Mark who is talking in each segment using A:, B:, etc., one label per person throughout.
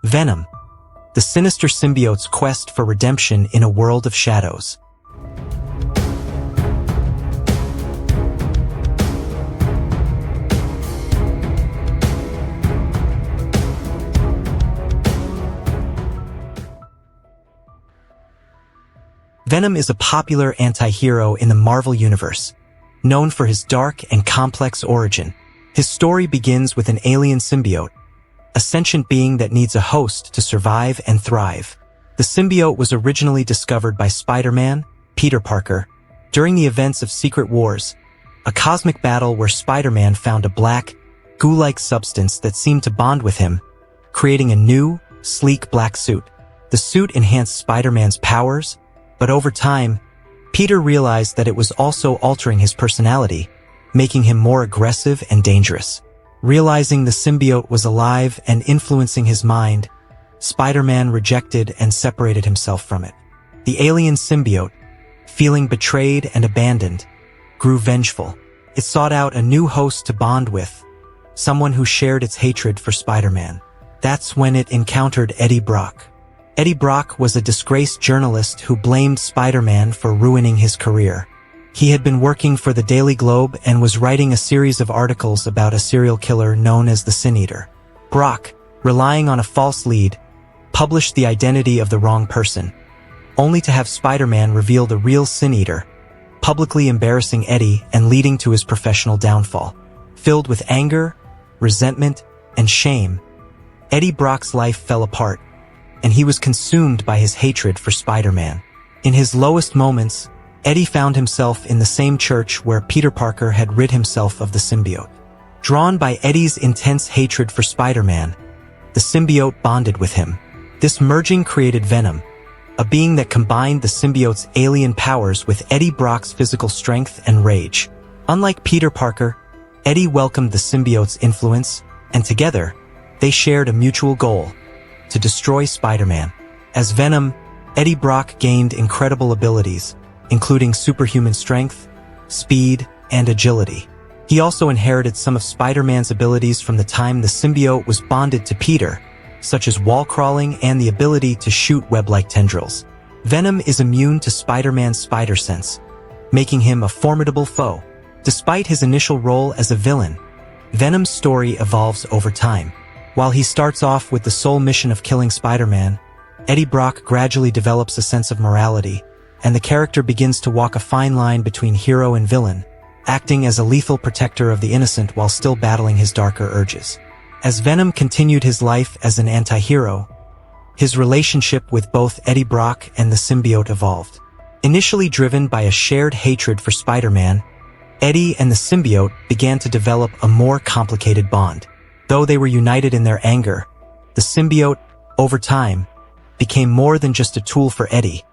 A: Venom, the Sinister Symbiote's quest for redemption in a world of shadows. Venom is a popular anti-hero in the Marvel Universe, known for his dark and complex origin. His story begins with an alien symbiote, a sentient being that needs a host to survive and thrive. The symbiote was originally discovered by Spider-Man, Peter Parker, during the events of Secret Wars, a cosmic battle where Spider-Man found a black, goo-like substance that seemed to bond with him, creating a new, sleek black suit. The suit enhanced Spider-Man's powers, but over time, Peter realized that it was also altering his personality, making him more aggressive and dangerous. Realizing the symbiote was alive and influencing his mind, Spider-Man rejected and separated himself from it. The alien symbiote, feeling betrayed and abandoned, grew vengeful. It sought out a new host to bond with, someone who shared its hatred for Spider-Man. That's when it encountered Eddie Brock. Eddie Brock was a disgraced journalist who blamed Spider-Man for ruining his career. He had been working for the Daily Globe and was writing a series of articles about a serial killer known as the Sin Eater. Brock, relying on a false lead, published the identity of the wrong person, only to have Spider-Man reveal the real Sin Eater, publicly embarrassing Eddie and leading to his professional downfall. Filled with anger, resentment, and shame, Eddie Brock's life fell apart, and he was consumed by his hatred for Spider-Man. In his lowest moments, Eddie found himself in the same church where Peter Parker had rid himself of the symbiote. Drawn by Eddie's intense hatred for Spider-Man, the symbiote bonded with him. This merging created Venom, a being that combined the symbiote's alien powers with Eddie Brock's physical strength and rage. Unlike Peter Parker, Eddie welcomed the symbiote's influence, and together, they shared a mutual goal: to destroy Spider-Man. As Venom, Eddie Brock gained incredible abilities, including superhuman strength, speed, and agility. He also inherited some of Spider-Man's abilities from the time the symbiote was bonded to Peter, such as wall crawling and the ability to shoot web-like tendrils. Venom is immune to Spider-Man's spider sense, making him a formidable foe. Despite his initial role as a villain, Venom's story evolves over time. While he starts off with the sole mission of killing Spider-Man, Eddie Brock gradually develops a sense of morality, and the character begins to walk a fine line between hero and villain, acting as a lethal protector of the innocent while still battling his darker urges. As Venom continued his life as an anti-hero, his relationship with both Eddie Brock and the symbiote evolved. Initially driven by a shared hatred for Spider-Man, Eddie and the symbiote began to develop a more complicated bond. Though they were united in their anger, the symbiote, over time, became more than just a tool for Eddie.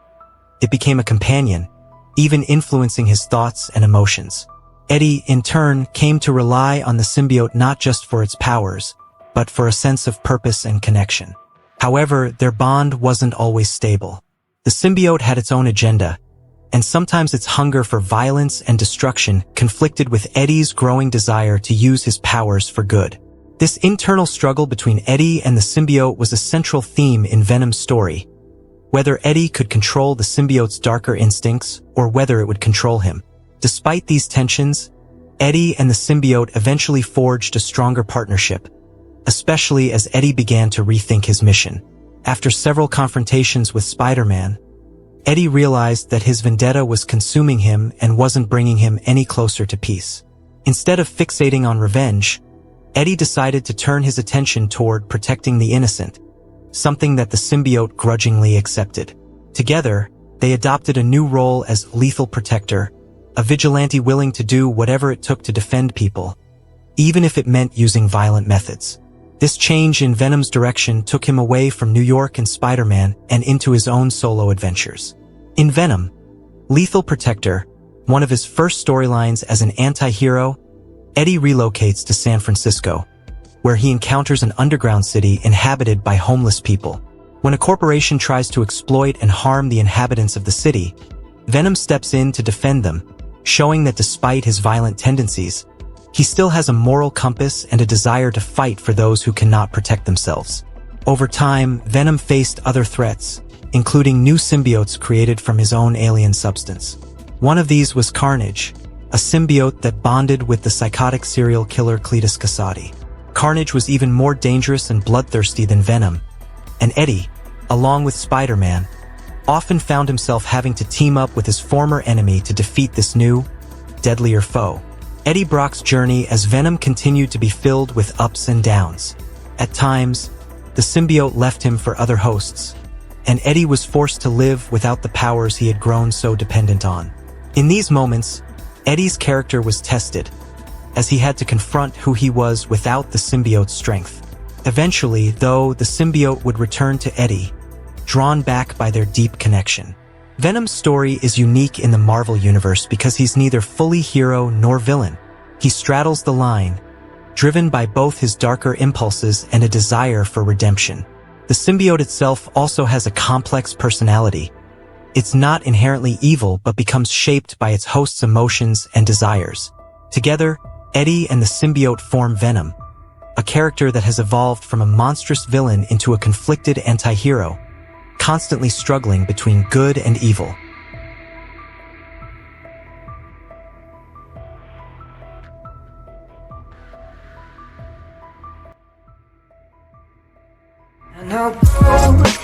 A: It became a companion, even influencing his thoughts and emotions. Eddie, in turn, came to rely on the symbiote not just for its powers, but for a sense of purpose and connection. However, their bond wasn't always stable. The symbiote had its own agenda, and sometimes its hunger for violence and destruction conflicted with Eddie's growing desire to use his powers for good. This internal struggle between Eddie and the symbiote was a central theme in Venom's story, whether Eddie could control the symbiote's darker instincts or whether it would control him. Despite these tensions, Eddie and the symbiote eventually forged a stronger partnership, especially as Eddie began to rethink his mission. After several confrontations with Spider-Man, Eddie realized that his vendetta was consuming him and wasn't bringing him any closer to peace. Instead of fixating on revenge, Eddie decided to turn his attention toward protecting the innocent, something that the symbiote grudgingly accepted. Together, they adopted a new role as lethal protector, a vigilante willing to do whatever it took to defend people, even if it meant using violent methods. This change in Venom's direction took him away from New York and Spider-Man and into his own solo adventures. In Venom, Lethal Protector, one of his first storylines as an anti-hero, Eddie relocates to San Francisco, where he encounters an underground city inhabited by homeless people. When a corporation tries to exploit and harm the inhabitants of the city, Venom steps in to defend them, showing that despite his violent tendencies, he still has a moral compass and a desire to fight for those who cannot protect themselves. Over time, Venom faced other threats, including new symbiotes created from his own alien substance. One of these was Carnage, a symbiote that bonded with the psychotic serial killer Cletus Kasady. Carnage was even more dangerous and bloodthirsty than Venom, and Eddie, along with Spider-Man, often found himself having to team up with his former enemy to defeat this new, deadlier foe. Eddie Brock's journey as Venom continued to be filled with ups and downs. At times, the symbiote left him for other hosts, and Eddie was forced to live without the powers he had grown so dependent on. In these moments, Eddie's character was tested, as he had to confront who he was without the symbiote's strength. Eventually, though, the symbiote would return to Eddie, drawn back by their deep connection. Venom's story is unique in the Marvel Universe because he's neither fully hero nor villain. He straddles the line, driven by both his darker impulses and a desire for redemption. The symbiote itself also has a complex personality. It's not inherently evil but becomes shaped by its host's emotions and desires. Together, Eddie and the symbiote form Venom, a character that has evolved from a monstrous villain into a conflicted anti-hero, constantly struggling between good and evil.
B: And I'll go